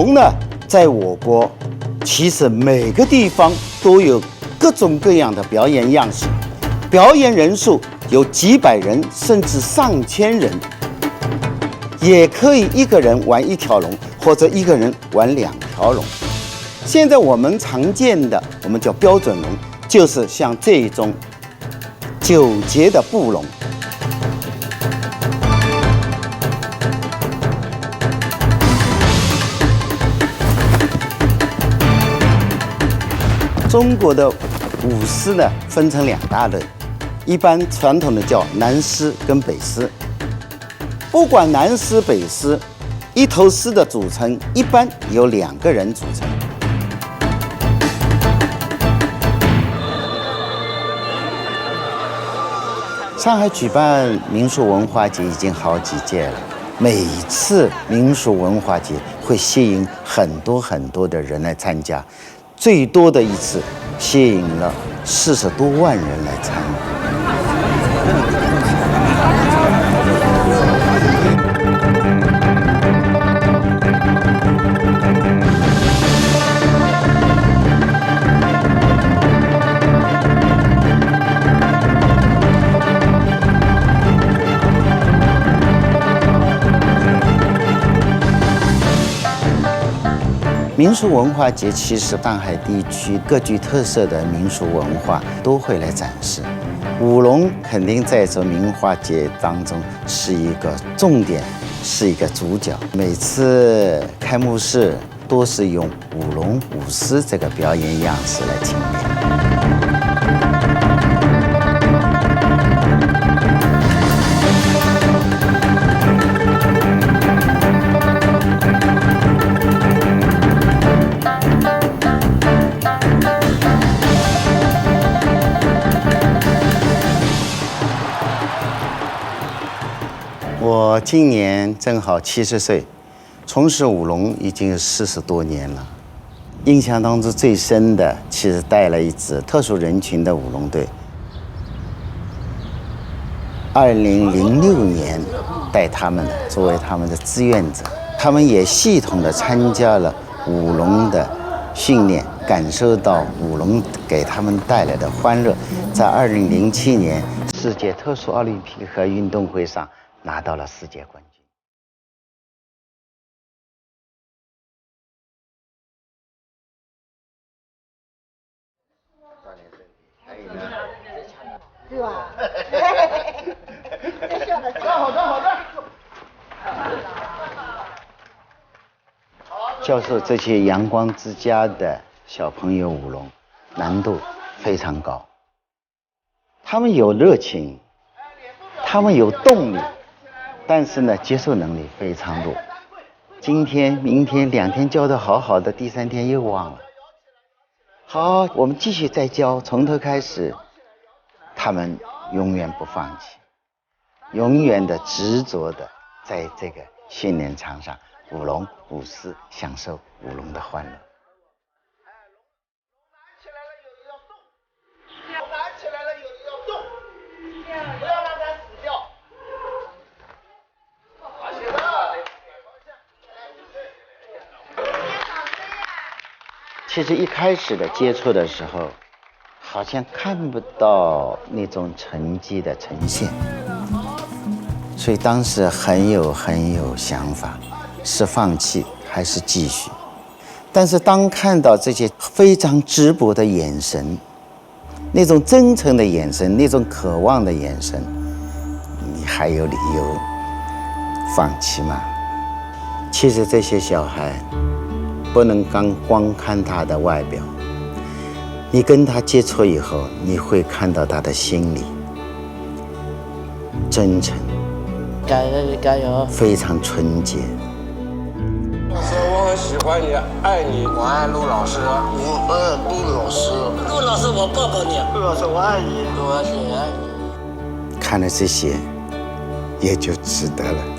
龙呢，在我国其实每个地方都有各种各样的表演样式，表演人数有几百人甚至上千人，也可以一个人玩一条龙，或者一个人玩2条龙。现在我们常见的，我们叫标准龙，就是像这种9节的布龙。中国的舞狮呢，分成2大类，一般传统的叫南狮跟北狮。不管南狮北狮，一头狮的组成一般由2个人组成。上海举办民俗文化节已经好几届了，每一次民俗文化节会吸引很多的人来参加，最多的一次吸引了40多万人来参与。民俗文化节其实上海地区各具特色的民俗文化都会来展示，舞龙肯定在这民化节当中是一个重点，是一个主角。每次开幕式都是用舞龙舞狮这个表演样式来呈现。我今年正好70岁，从事舞龙已经有40多年了。印象当中最深的，其实带了一支特殊人群的舞龙队。2006年带他们作为他们的志愿者，他们也系统的参加了舞龙的训练，感受到舞龙给他们带来的欢乐。在2007年世界特殊奥林匹克运动会上拿到了世界冠军。锻炼身体，还有呢？对吧？站好，站好，站好。教授这些阳光之家的小朋友舞龙，难度非常高。他们有热情，他们有动力。但是呢，接受能力非常弱。今天、明天2天教得好好的，第3天又忘了。好，我们继续再教，从头开始。他们永远不放弃，永远的执着的在这个训练场上舞龙舞狮，享受舞龙的欢乐。其实一开始的接触的时候，好像看不到那种成绩的呈现，所以当时很有想法，是放弃还是继续？但是当看到这些非常质朴的眼神，那种真诚的眼神，那种渴望的眼神，你还有理由放弃吗？其实这些小孩不能光看他的外表，你跟他接触以后，你会看到他的心里真诚，加油，非常纯洁。老师，我很喜欢你，爱你。我爱陆老师，我爱陆老师。陆老师，我抱抱你。陆老师，我爱你。陆老师，我爱你。看了这些，也就值得了。